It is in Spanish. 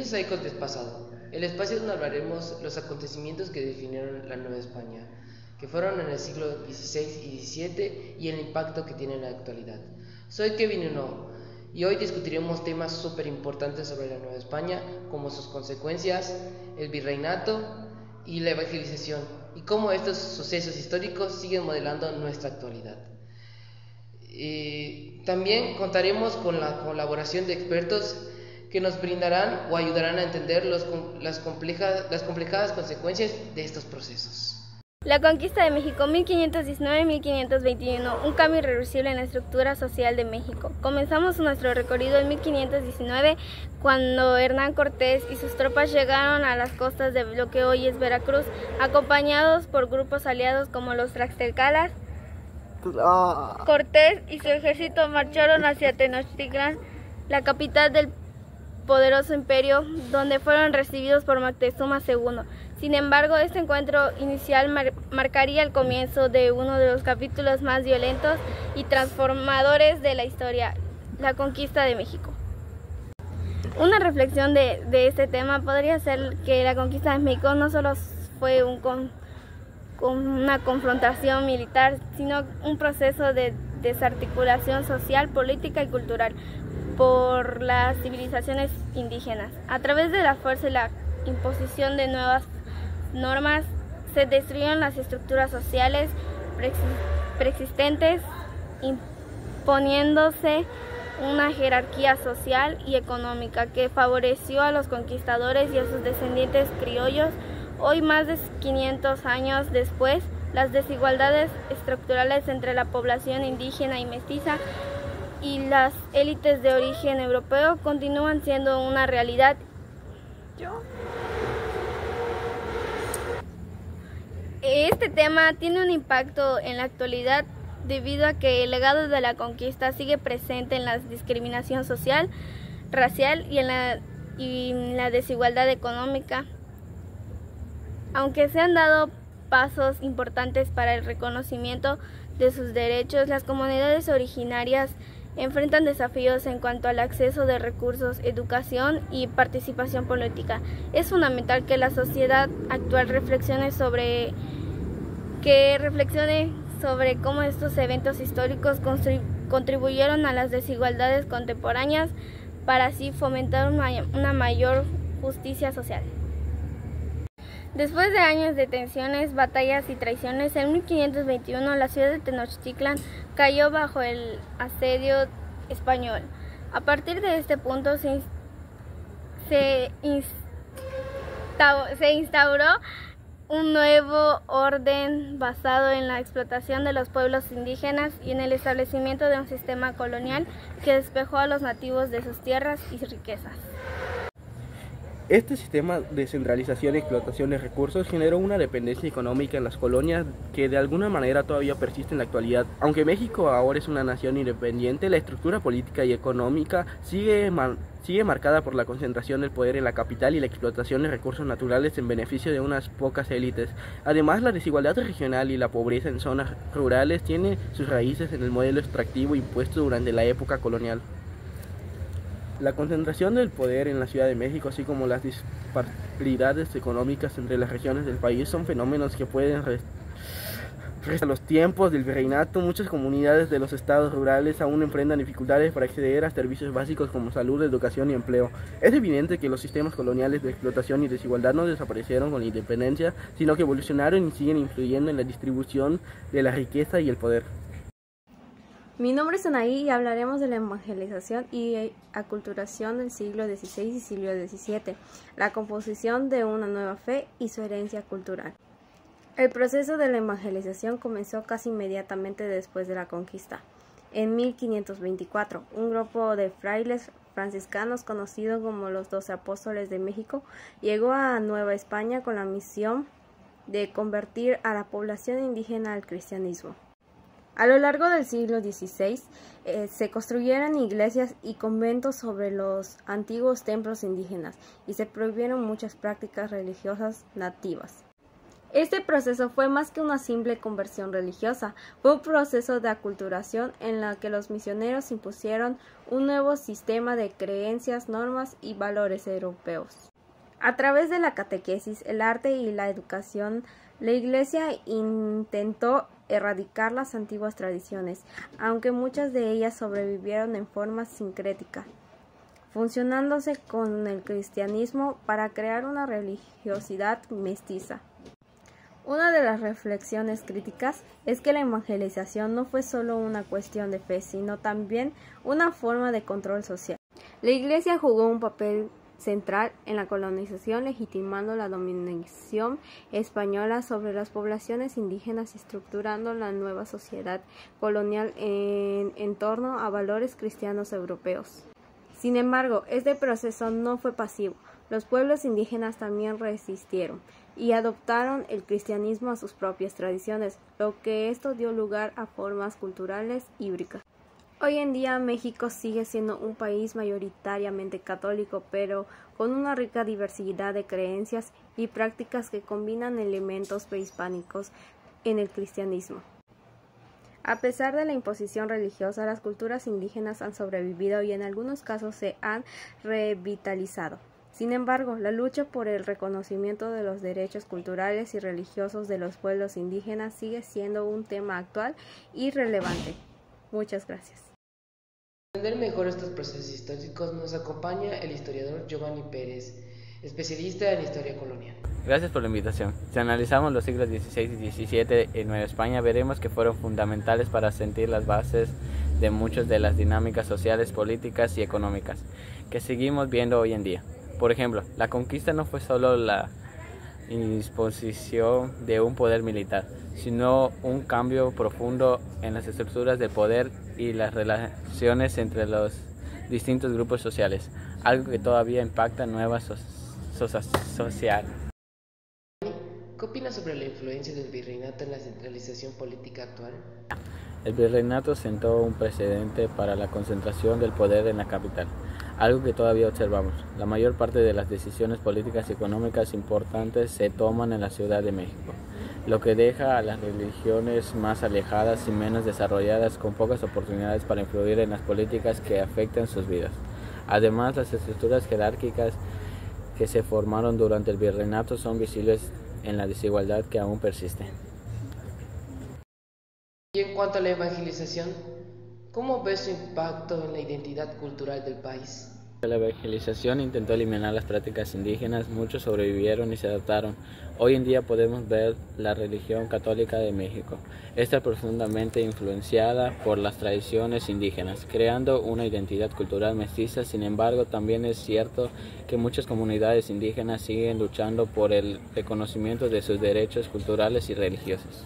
Bienvenidos a Ecos del Pasado, el espacio donde hablaremos los acontecimientos que definieron la Nueva España, que fueron en el siglo XVI y XVII y el impacto que tienen en la actualidad. Soy Kevin Uno y hoy discutiremos temas súper importantes sobre la Nueva España, como sus consecuencias, el virreinato y la evangelización, y cómo estos sucesos históricos siguen modelando nuestra actualidad. También contaremos con la colaboración de expertos que nos brindarán o ayudarán a entender las complicadas consecuencias de estos procesos. La conquista de México, 1519-1521, un cambio irreversible en la estructura social de México. Comenzamos nuestro recorrido en 1519, cuando Hernán Cortés y sus tropas llegaron a las costas de lo que hoy es Veracruz, acompañados por grupos aliados como los Tlaxcaltecas. Cortés y su ejército marcharon hacia Tenochtitlan, la capital del poderoso imperio, donde fueron recibidos por Moctezuma II. Sin embargo, este encuentro inicial marcaría el comienzo de uno de los capítulos más violentos y transformadores de la historia, la conquista de México. Una reflexión de este tema podría ser que la conquista de México no solo fue una confrontación militar, sino un proceso de desarticulación social, política y cultural por las civilizaciones indígenas. A través de la fuerza y la imposición de nuevas normas, se destruyeron las estructuras sociales preexistentes, imponiéndose una jerarquía social y económica que favoreció a los conquistadores y a sus descendientes criollos. Hoy, más de 500 años después, las desigualdades estructurales entre la población indígena y mestiza y las élites de origen europeo continúan siendo una realidad. Este tema tiene un impacto en la actualidad debido a que el legado de la conquista sigue presente en la discriminación social, racial y en la desigualdad económica. Aunque se han dado pasos importantes para el reconocimiento de sus derechos, las comunidades originarias enfrentan desafíos en cuanto al acceso de recursos, educación y participación política. Es fundamental que la sociedad actual reflexione sobre cómo estos eventos históricos contribuyeron a las desigualdades contemporáneas para así fomentar una mayor justicia social. Después de años de tensiones, batallas y traiciones, en 1521 la ciudad de Tenochtitlan cayó bajo el asedio español. A partir de este punto se instauró un nuevo orden basado en la explotación de los pueblos indígenas y en el establecimiento de un sistema colonial que despojó a los nativos de sus tierras y riquezas. Este sistema de centralización y explotación de recursos generó una dependencia económica en las colonias que de alguna manera todavía persiste en la actualidad. Aunque México ahora es una nación independiente, la estructura política y económica sigue marcada por la concentración del poder en la capital y la explotación de recursos naturales en beneficio de unas pocas élites. Además, la desigualdad regional y la pobreza en zonas rurales tiene sus raíces en el modelo extractivo impuesto durante la época colonial. La concentración del poder en la Ciudad de México, así como las disparidades económicas entre las regiones del país, son fenómenos que pueden a los tiempos del virreinato. Muchas comunidades de los estados rurales aún enfrentan dificultades para acceder a servicios básicos como salud, educación y empleo. Es evidente que los sistemas coloniales de explotación y desigualdad no desaparecieron con la independencia, sino que evolucionaron y siguen influyendo en la distribución de la riqueza y el poder. Mi nombre es Anaí y hablaremos de la evangelización y aculturación del siglo XVI y siglo XVII, la composición de una nueva fe y su herencia cultural. El proceso de la evangelización comenzó casi inmediatamente después de la conquista. En 1524, un grupo de frailes franciscanos conocidos como los 12 Apóstoles de México llegó a Nueva España con la misión de convertir a la población indígena al cristianismo. A lo largo del siglo XVI se construyeron iglesias y conventos sobre los antiguos templos indígenas y se prohibieron muchas prácticas religiosas nativas. Este proceso fue más que una simple conversión religiosa, fue un proceso de aculturación en la que los misioneros impusieron un nuevo sistema de creencias, normas y valores europeos. A través de la catequesis, el arte y la educación, la Iglesia intentó erradicar las antiguas tradiciones, aunque muchas de ellas sobrevivieron en forma sincrética, funcionándose con el cristianismo para crear una religiosidad mestiza. Una de las reflexiones críticas es que la evangelización no fue solo una cuestión de fe, sino también una forma de control social. La Iglesia jugó un papel central en la colonización, legitimando la dominación española sobre las poblaciones indígenas y estructurando la nueva sociedad colonial en torno a valores cristianos europeos. Sin embargo, este proceso no fue pasivo. Los pueblos indígenas también resistieron y adoptaron el cristianismo a sus propias tradiciones, lo que esto dio lugar a formas culturales híbridas. Hoy en día México sigue siendo un país mayoritariamente católico, pero con una rica diversidad de creencias y prácticas que combinan elementos prehispánicos en el cristianismo. A pesar de la imposición religiosa, las culturas indígenas han sobrevivido y en algunos casos se han revitalizado. Sin embargo, la lucha por el reconocimiento de los derechos culturales y religiosos de los pueblos indígenas sigue siendo un tema actual y relevante. Muchas gracias. Para entender mejor estos procesos históricos nos acompaña el historiador Giovanni Pérez, especialista en historia colonial. Gracias por la invitación. Si analizamos los siglos XVI y XVII en Nueva España, veremos que fueron fundamentales para sentir las bases de muchas de las dinámicas sociales, políticas y económicas que seguimos viendo hoy en día. Por ejemplo, la conquista no fue solo la imposición de un poder militar, sino un cambio profundo en las estructuras de poder y las relaciones entre los distintos grupos sociales, algo que todavía impacta nueva social. ¿Qué opinas sobre la influencia del virreinato en la centralización política actual? El virreinato sentó un precedente para la concentración del poder en la capital, algo que todavía observamos. La mayor parte de las decisiones políticas y económicas importantes se toman en la Ciudad de México, lo que deja a las regiones más alejadas y menos desarrolladas con pocas oportunidades para influir en las políticas que afectan sus vidas. Además, las estructuras jerárquicas que se formaron durante el virreinato son visibles en la desigualdad que aún persiste. Y en cuanto a la evangelización, ¿cómo ves su impacto en la identidad cultural del país? La evangelización intentó eliminar las prácticas indígenas, muchos sobrevivieron y se adaptaron. Hoy en día podemos ver la religión católica de México. Está profundamente influenciada por las tradiciones indígenas, creando una identidad cultural mestiza. Sin embargo, también es cierto que muchas comunidades indígenas siguen luchando por el reconocimiento de sus derechos culturales y religiosos.